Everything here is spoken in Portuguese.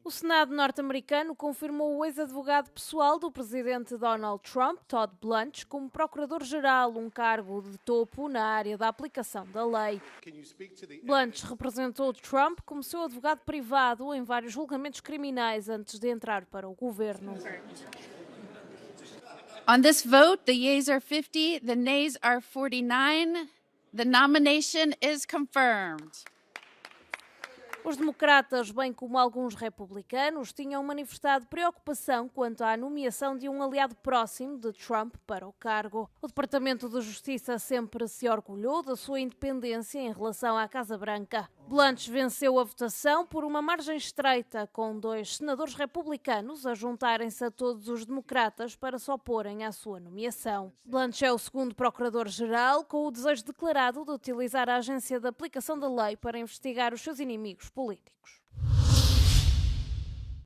O Senado norte-americano confirmou o ex-advogado pessoal do presidente Donald Trump, Todd Blanche, como procurador-geral, um cargo de topo na área da aplicação da lei. Blanche representou Trump como seu advogado privado em vários julgamentos criminais antes de entrar para o governo. On this vote, the yeas are 50, the nays are 49. The nomination is confirmed. Os democratas, bem como alguns republicanos, tinham manifestado preocupação quanto à nomeação de um aliado próximo de Trump para o cargo. O Departamento de Justiça sempre se orgulhou da sua independência em relação à Casa Branca. Blanche venceu a votação por uma margem estreita, com 2 senadores republicanos a juntarem-se a todos os democratas para se oporem à sua nomeação. Blanche é o segundo procurador-geral com o desejo declarado de utilizar a agência de aplicação da lei para investigar os seus inimigos políticos.